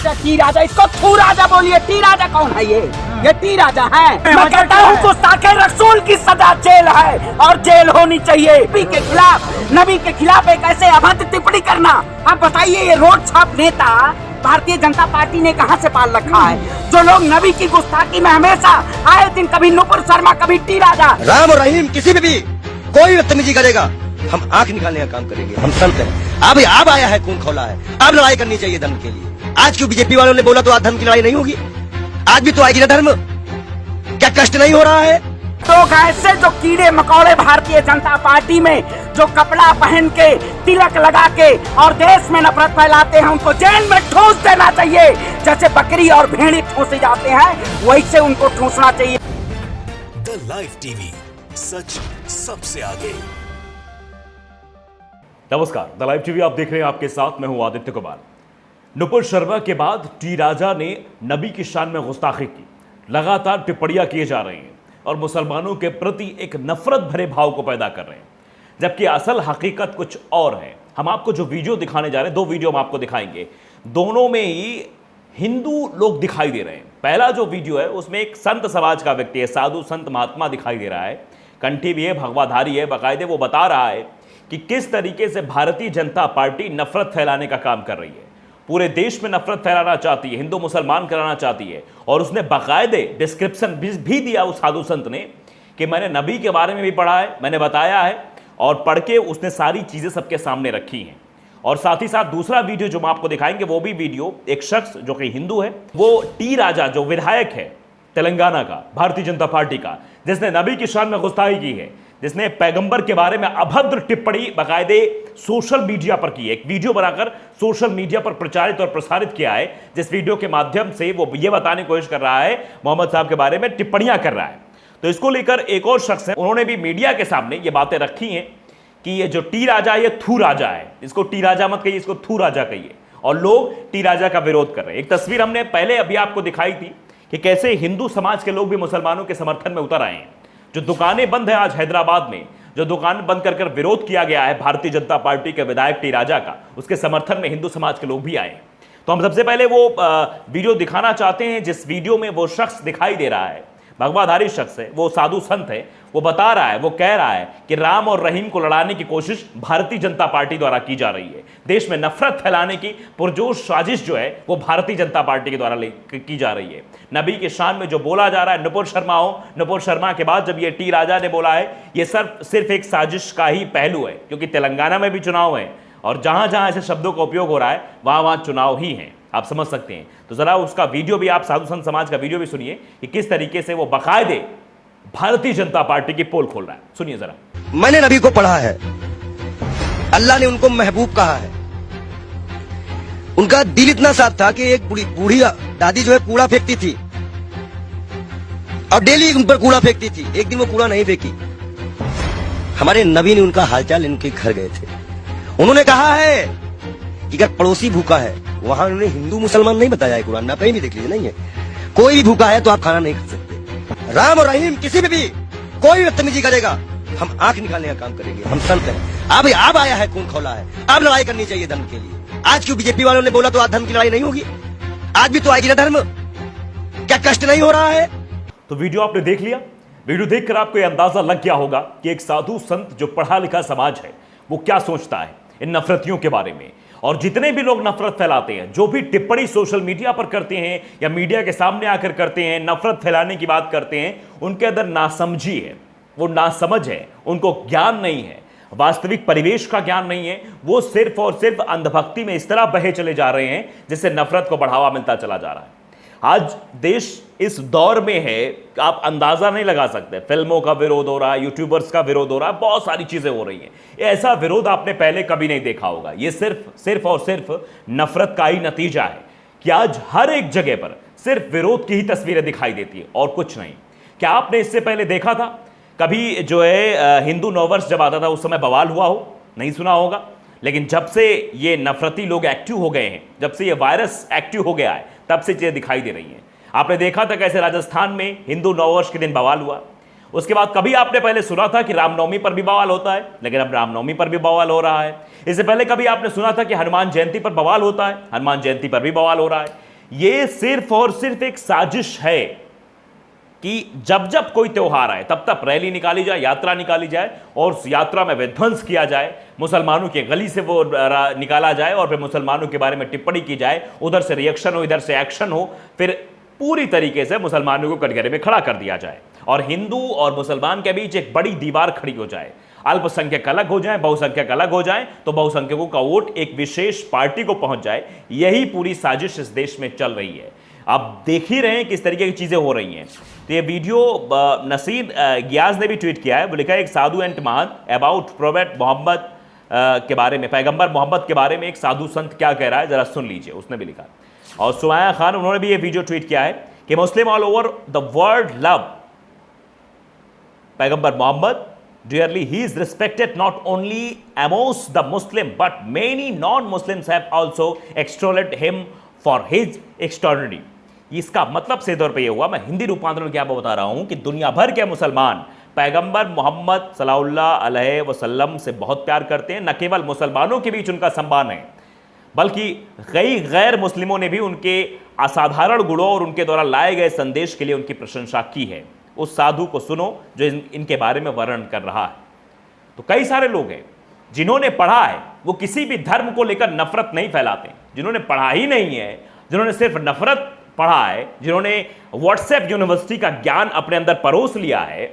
कहते टी राजा, इसको थू राजा बोलिए। टी राजा कौन है ये टी राजा है। मैं कहता हूँ गुस्ताखे रसूल की सजा जेल है और जेल होनी चाहिए। नबी के खिलाफ, नबी के खिलाफ एक ऐसे अभद्र टिप्पणी करना। आप बताइए ये रोड छाप नेता भारतीय जनता पार्टी ने कहां से पाल रखा है, जो लोग नबी की गुस्ताखी में हमेशा आए दिन कभी नुपुर शर्मा कभी टी राजा। राम और रहीम किसी भी कोई बदतमीजी करेगा हम आंख निकालने का काम करेंगे। हम संत हैं। अब आया है, खून खौला है, अब लड़ाई करनी चाहिए धर्म के लिए। आज क्यों बीजेपी वालों ने बोला तो आज धर्म की लड़ाई नहीं होगी? आज भी तो आएगी ना धर्म। क्या कष्ट नहीं हो रहा है? तो ऐसे जो कीड़े मकोड़े भारतीय जनता पार्टी में जो कपड़ा पहन के तिलक लगा के और देश में नफरत फैलाते हैं, उनको जेल में ठूस देना चाहिए। जैसे बकरी और भेड़ी ठूसे जाते हैं वैसे उनको ठूसना चाहिए। द लाइव टीवी, सच सबसे आगे। नमस्कार, द लाइव टीवी आप देख रहे हैं, आपके साथ मैं हूं आदित्य कुमार। नुपुर शर्मा के बाद टी राजा ने नबी की शान में गुस्ताखी की। लगातार टिप्पणियां किए जा रही हैं और मुसलमानों के प्रति एक नफरत भरे भाव को पैदा कर रहे हैं, जबकि असल हकीकत कुछ और है। हम आपको जो वीडियो दिखाने जा रहे हैं, दो वीडियो हम आपको दिखाएंगे, दोनों में ही हिंदू लोग दिखाई दे रहे हैं। पहला जो वीडियो है उसमें एक संत समाज का व्यक्ति है, साधु संत महात्मा दिखाई दे रहा है, कंठी भी है, भगवाधारी है, बाकायदे वो बता रहा है कि किस तरीके से भारतीय जनता पार्टी नफरत फैलाने का काम कर रही है, पूरे देश में नफरत फैलाना चाहती है, हिंदू मुसलमान कराना चाहती है। और उसने बाकायदे डिस्क्रिप्शन भी दिया उस साधु संत ने कि मैंने नबी के बारे में भी पढ़ा है, मैंने बताया है, और पढ़ के उसने सारी चीज़ें सबके सामने रखी हैं। और साथ ही साथ दूसरा वीडियो जो हम आपको दिखाएंगे वो भी वीडियो एक शख्स जो कि हिंदू है, वो टी राजा जो विधायक है तेलंगाना का, भारतीय जनता पार्टी का, जिसने नबी की शान में गुस्ताखी की है, जिसने पैगंबर के बारे में अभद्र टिप्पणी बाकायदे सोशल मीडिया पर की है, एक वीडियो बनाकर सोशल मीडिया पर प्रचारित और प्रसारित किया है, जिस वीडियो के माध्यम से वो ये बताने की कोशिश कर रहा है मोहम्मद साहब के बारे में टिप्पणियां कर रहा है। तो इसको लेकर एक और शख्स है, उन्होंने भी मीडिया के सामने ये बातें रखी हैं कि ये जो टी राजा है ये थू राजा है, इसको टी राजा मत कहिए, इसको थू राजा कहिए। और लोग टी राजा का विरोध कर रहे हैं। एक तस्वीर हमने पहले अभी आपको दिखाई थी कि कैसे हिंदू समाज के लोग भी मुसलमानों के समर्थन में उतर आए हैं। जो दुकानें बंद है आज हैदराबाद में, जो दुकान बंद कर विरोध किया गया है भारतीय जनता पार्टी के विधायक टी राजा का, उसके समर्थन में हिंदू समाज के लोग भी आए। तो हम सबसे पहले वो वीडियो दिखाना चाहते हैं जिस वीडियो में वो शख्स दिखाई दे रहा है, भगवाधारी शख्स है, वो साधु संत है, वो बता रहा है, वो कह रहा है कि राम और रहीम को लड़ाने की कोशिश भारतीय जनता पार्टी द्वारा की जा रही है। देश में नफरत फैलाने की पुरजोर साजिश जो है वो भारतीय जनता पार्टी के द्वारा की जा रही है। नबी के शान में जो बोला जा रहा है, नुपुर शर्मा हो, नुपुर शर्मा के बाद जब ये टी राजा ने बोला है, ये सिर्फ एक साजिश का ही पहलू है, क्योंकि तेलंगाना में भी चुनाव है और जहां जहां ऐसे शब्दों का उपयोग हो रहा है वहां चुनाव ही है, आप समझ सकते हैं। तो जरा उसका वीडियो भी, आप साधु संत समाज का वीडियो भी सुनिए कि किस तरीके से वो बाकायदे भारतीय जनता पार्टी की पोल खोल रहा है। सुनिए जरा। मैंने नबी को पढ़ा है, अल्लाह ने उनको महबूब कहा है। उनका दिल इतना साफ था कि एक बूढ़ी दादी जो है कूड़ा फेंकती थी और डेली उन पर कूड़ा फेंकती थी, एक दिन वो कूड़ा नहीं फेंकी। हमारे नबी ने उनका हालचाल इनके घर गए थे, उन्होंने कहा है कि अगर पड़ोसी भूखा है, वहां उन्होंने हिंदू मुसलमान नहीं बताया है, कुरान में आप कहीं भी देख लीजिए, नहीं है कोई भी भूखा है तो आप खाना नहीं खा सकते। राम और रहीम किसी भी कोई बदतमीजी करेगा हम आंख निकालने का काम करेंगे। हम संत हैं। अब आया है, खून खौला है, अब लड़ाई करनी चाहिए धर्म के लिए। आज क्यों बीजेपी वालों ने बोला तो आज धर्म की लड़ाई नहीं होगी? आज भी तो आएगी ना धर्म। क्या कष्ट नहीं हो रहा है? तो वीडियो आपने देख लिया। वीडियो देखकर आपको यह अंदाजा लग गया होगा कि एक साधु संत जो पढ़ा लिखा समाज है वो क्या सोचता है इन नफरतियों के बारे में। और जितने भी लोग नफरत फैलाते हैं, जो भी टिप्पणी सोशल मीडिया पर करते हैं या मीडिया के सामने आकर करते हैं, नफरत फैलाने की बात करते हैं, उनके अंदर नासमझी है, वो नासमझ है, उनको ज्ञान नहीं है, वास्तविक परिवेश का ज्ञान नहीं है। वो सिर्फ और सिर्फ अंधभक्ति में इस तरह बहे चले जा रहे हैं जिससे नफरत को बढ़ावा मिलता चला जा रहा है। आज देश इस दौर में है, आप अंदाजा नहीं लगा सकते। फिल्मों का विरोध हो रहा है, यूट्यूबर्स का विरोध हो रहा है, बहुत सारी चीजें हो रही हैं। ऐसा विरोध आपने पहले कभी नहीं देखा होगा। ये सिर्फ और सिर्फ नफरत का ही नतीजा है कि आज हर एक जगह पर सिर्फ विरोध की ही तस्वीरें दिखाई देती है और कुछ नहीं। क्या आपने इससे पहले देखा था कभी जो है हिंदू नववर्ष जब आता था उस समय बवाल हुआ हो? नहीं सुना होगा। लेकिन जब से ये नफरती लोग एक्टिव हो गए हैं, जब से ये वायरस एक्टिव हो गया है, तब से चीजें दिखाई दे रही हैं। आपने देखा था कैसे राजस्थान में हिंदू नववर्ष के दिन बवाल हुआ। उसके बाद कभी आपने पहले सुना था कि रामनवमी पर भी बवाल होता है, लेकिन अब रामनवमी पर भी बवाल हो रहा है। इससे पहले कभी आपने सुना था कि हनुमान जयंती पर बवाल होता है, हनुमान जयंती पर भी बवाल हो रहा है। ये सिर्फ और सिर्फ एक साजिश है कि जब जब कोई त्योहार आए तब तब रैली निकाली जाए, यात्रा निकाली जाए और उस यात्रा में विध्वंस किया जाए, मुसलमानों के गली से वो निकाला जाए और फिर मुसलमानों के बारे में टिप्पणी की जाए, उधर से रिएक्शन हो, इधर से एक्शन हो, फिर पूरी तरीके से मुसलमानों को कटघरे में खड़ा कर दिया जाए और हिंदू और मुसलमान के बीच एक बड़ी दीवार खड़ी हो जाए। अल्पसंख्यक अलग हो जाए, बहुसंख्यक अलग हो जाए, तो बहुसंख्यकों का वोट एक विशेष पार्टी को पहुंच जाए। यही पूरी साजिश इस देश में चल रही है। आप देख ही रहे हैं किस तरीके की चीजें हो रही हैं। तो ये वीडियो नसीर गियाज ने भी ट्वीट किया है। वो लिखा है एक साधु एंड महान अबाउट प्रोफेट मोहम्मद के बारे में, पैगंबर मोहम्मद के बारे में एक साधु संत क्या कह रहा है, जरा सुन लीजिए। उसने भी लिखा। और सुमाया खान, उन्होंने भी ये वीडियो ट्वीट किया है कि Muslim all over the world love पैगंबर Mohammed dearly. He is respected not only amongst the Muslim but many non-Muslims have also extolled him for his extraordinary. इसका मतलब से तौर पे ये हुआ, मैं हिंदी रूपांतरण क्या बता रहा हूं कि दुनिया भर के मुसलमान पैगंबर मोहम्मद सल्लल्लाहु अलैहि वसल्लम से बहुत प्यार करते हैं। न केवल मुसलमानों के बीच उनका सम्मान है बल्कि कई गैर मुस्लिमों ने भी उनके असाधारण गुणों और उनके द्वारा लाए गए संदेश के लिए उनकी प्रशंसा की है। उस साधु को सुनो जो इनके बारे में वर्णन कर रहा है। तो कई सारे लोग हैं जिन्होंने पढ़ा है, वो किसी भी धर्म को लेकर नफरत नहीं फैलाते। जिन्होंने पढ़ा ही नहीं है, जिन्होंने सिर्फ नफरत पढ़ा है, जिन्होंने व्हाट्सएप यूनिवर्सिटी का ज्ञान अपने अंदर परोस लिया है,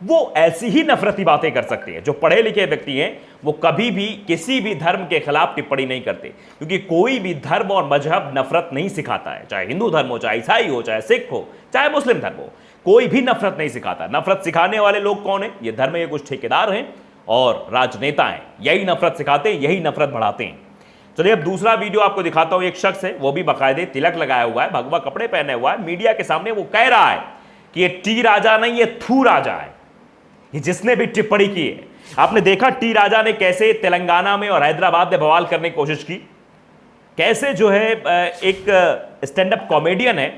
वो ऐसी ही नफरती बातें कर सकते हैं। जो पढ़े लिखे व्यक्ति हैं वो कभी भी किसी भी धर्म के खिलाफ टिप्पणी नहीं करते, क्योंकि कोई भी धर्म और मजहब नफरत नहीं सिखाता है। चाहे हिंदू धर्म हो, चाहे ईसाई हो, चाहे सिख हो, चाहे मुस्लिम धर्म हो, कोई भी नफरत नहीं सिखाता। नफरत सिखाने वाले लोग कौन है? ये धर्म के कुछ ठेकेदार हैं और राजनेता हैं। यही नफरत सिखाते हैं, यही नफरत बढ़ाते हैं। चलिए अब दूसरा वीडियो आपको दिखाता हूं। एक शख्स है, वो भी बाकायदे तिलक लगाया हुआ है, भगवा कपड़े पहने हुआ है, मीडिया के सामने वो कह रहा है कि ये टी राजा नहीं, ये थू राजा है। ये जिसने भी टिप्पणी की है, आपने देखा टी राजा ने कैसे तेलंगाना में और हैदराबाद में बवाल करने की कोशिश की। कैसे जो है एक स्टैंड अप कॉमेडियन है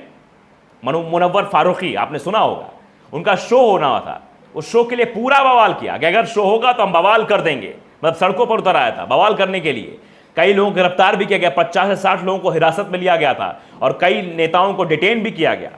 मुनव्वर फारूकी, आपने सुना होगा, उनका शो होना था। उस शो के लिए पूरा बवाल किया कि अगर शो होगा तो हम बवाल कर देंगे। मतलब सड़कों पर उतर आया था बवाल करने के लिए। कई लोगों को गिरफ्तार भी किया गया, 50 से 60 लोगों को हिरासत में लिया गया था और कई नेताओं को डिटेन भी किया गया।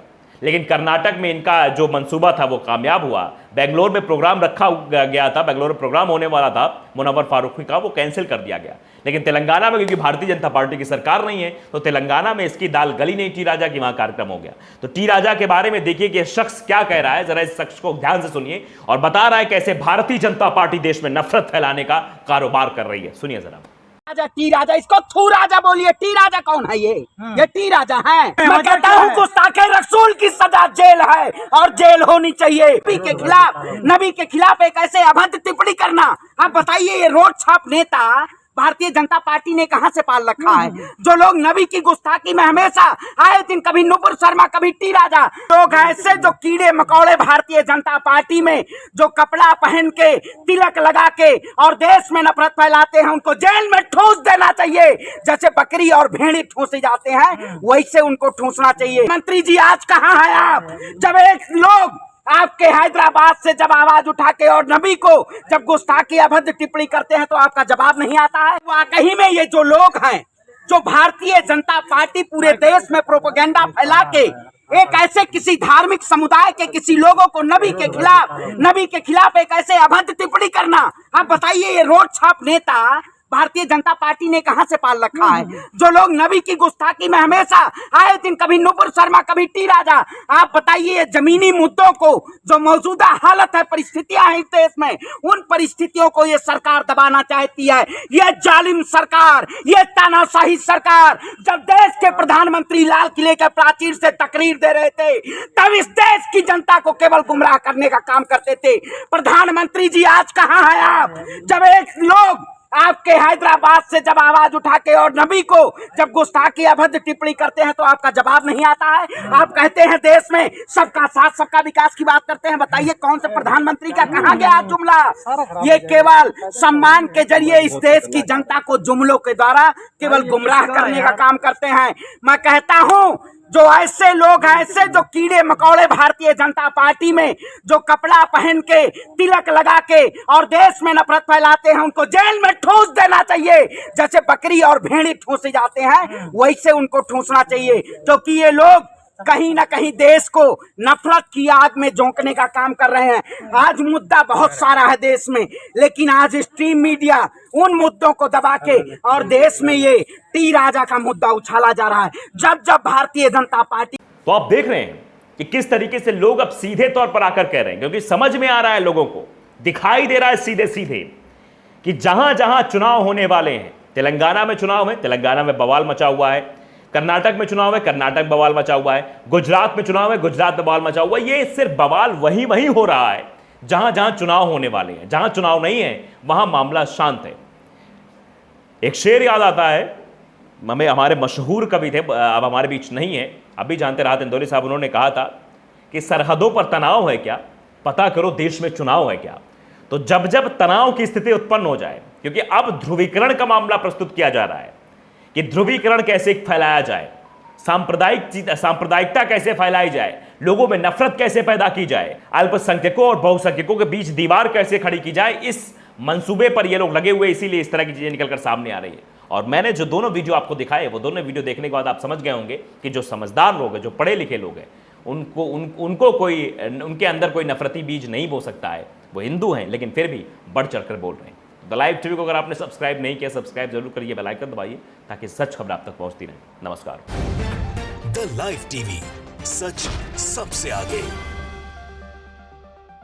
लेकिन कर्नाटक में इनका जो मंसूबा था वो कामयाब हुआ। बेंगलोर में प्रोग्राम रखा गया था, बेंगलोर में प्रोग्राम होने वाला था मुनव्वर फारूकी का, वो कैंसिल कर दिया गया। लेकिन तेलंगाना में क्योंकि भारतीय जनता पार्टी की सरकार नहीं है, तो तेलंगाना में इसकी दाल गली नहीं, टी राजा की वहां कार्यक्रम हो गया। तो टी राजा के बारे में देखिए कि शख्स क्या कह रहा है, जरा इस शख्स को ध्यान से सुनिए। और बता रहा है कैसे भारतीय जनता पार्टी देश में नफरत फैलाने का कारोबार कर रही है। सुनिए जरा। राजा टी राजा, इसको थू राजा बोलिए। टी राजा कौन है? ये टी राजा है। मैं कहता हूँ गुस्ताखे रसूल की सजा जेल है और जेल होनी चाहिए। नबी के खिलाफ, नबी के खिलाफ एक ऐसे अभद्र टिप्पणी करना, आप बताइए ये रोड छाप नेता भारतीय जनता पार्टी ने कहां से पाल रखा है? जो लोग नबी की गुस्ताखी में हमेशा आए दिन, कभी नुपुर शर्मा, कभी टी राजा, लोग ऐसे जो कीड़े मकोड़े भारतीय जनता पार्टी में जो कपड़ा पहन के, तिलक लगा के और देश में नफरत फैलाते हैं, उनको जेल में ठूस देना चाहिए। जैसे बकरी और भेड़ी ठूसे जाते हैं, वैसे उनको ठूसना चाहिए। मंत्री जी आज कहाँ है आप? जब एक लोग आपके हैदराबाद से जब आवाज उठा के और नबी को जब गुस्ताखी अभद्र टिप्पणी करते हैं तो आपका जवाब नहीं आता है। वाकई में ये जो लोग हैं, जो भारतीय जनता पार्टी पूरे देश में प्रोपेगेंडा फैला के एक ऐसे किसी धार्मिक समुदाय के किसी लोगों को नबी के खिलाफ एक ऐसे अभद्र टिप्पणी करना, आप बताइए ये रोड छाप नेता भारतीय जनता पार्टी ने कहां से पाल रखा है? जो लोग नबी की गुस्ताखी में हमेशा आए दिन, कभी नुपुर शर्मा, कभी टी राजा, आप बताइए ये जमीनी मुद्दों को, जो मौजूदा हालत है, परिस्थितियां हैं इस देश में, उन परिस्थितियों को ये सरकार दबाना चाहती है। ये जालिम सरकार, ये तानाशाही सरकार, जब देश के प्रधानमंत्री लाल किले के प्राचीर से तकरीर दे रहे थे, तब इस देश की जनता को केवल गुमराह करने का काम करते थे। प्रधानमंत्री जी आज कहाँ हैं आप? जब एक लोग आपके हैदराबाद से जब आवाज उठा के और नबी को जब गुस्ताखी अभद्र टिप्पणी करते हैं तो आपका जवाब नहीं आता है। आप कहते हैं देश में सबका साथ सबका विकास की बात करते हैं। बताइए कौन से प्रधानमंत्री का कहाँ गया जुमला? ये केवल सम्मान के जरिए इस देश की जनता को जुमलों के द्वारा केवल गुमराह करने का काम करते हैं। मैं कहता हूँ जो ऐसे लोग हैं, ऐसे जो कीड़े मकोड़े भारतीय जनता पार्टी में जो कपड़ा पहन के तिलक लगा के और देश में नफरत फैलाते हैं, उनको जेल में ठूस देना चाहिए। जैसे बकरी और भेड़ी ठूसे जाते हैं वैसे उनको ठूसना चाहिए, क्योंकि ये लोग कहीं ना कहीं देश को नफरत की आग में झोंकने का काम कर रहे हैं। आज मुद्दा बहुत सारा है देश में, लेकिन आज स्ट्रीम मीडिया उन मुद्दों को दबा के और देश में ये टी राजा का मुद्दा उछाला जा रहा है। जब जब भारतीय जनता पार्टी, तो आप देख रहे हैं कि किस तरीके से लोग अब सीधे तौर पर आकर कह रहे हैं, क्योंकि समझ में आ रहा है, लोगों को दिखाई दे रहा है सीधे सीधे कि जहां जहां चुनाव होने वाले हैं, तेलंगाना में चुनाव है, तेलंगाना में बवाल मचा हुआ है, कर्नाटक में चुनाव है, कर्नाटक बवाल मचा हुआ है, गुजरात में चुनाव है, गुजरात में बवाल मचा हुआ है। ये सिर्फ बवाल वहीं वहीं हो रहा है जहां जहां चुनाव होने वाले हैं। जहां चुनाव नहीं है वहां मामला शांत है। एक शेर याद आता है, हमारे मशहूर कवि थे, अब हमारे बीच नहीं है, अभी जानते राहत इंदौरी साहब, उन्होंने कहा था कि सरहदों पर तनाव है क्या, पता करो देश में चुनाव है क्या। तो जब जब तनाव की स्थिति उत्पन्न हो जाए, क्योंकि अब ध्रुवीकरण का मामला प्रस्तुत किया जा रहा है कि ध्रुवीकरण कैसे फैलाया जाए, सांप्रदायिकता कैसे फैलाई जाए, लोगों में नफरत कैसे पैदा की जाए, अल्पसंख्यकों और बहुसंख्यकों के बीच दीवार कैसे खड़ी की जाए, इस मंसूबे पर ये लोग लगे हुए, इसीलिए इस तरह की चीजें निकलकर सामने आ रही है। और मैंने जो दोनों वीडियो आपको दिखाए, वो दोनों वीडियो देखने के बाद आप समझ गए होंगे कि जो समझदार लोग हैं, जो पढ़े लिखे लोग हैं, उनको कोई, उनके अंदर कोई नफरती बीज नहीं बो सकता है। वो हिंदू हैं लेकिन फिर भी बढ़ चढ़कर बोल रहे हैं। द लाइव टीवी को अगर आपने सब्सक्राइब नहीं किया, सब्सक्राइब जरूर करिए, बेल आइकन दबाइए ताकि सच खबर आप तक पहुंचती रहे। नमस्कार। द लाइव टीवी, सच सबसे आगे।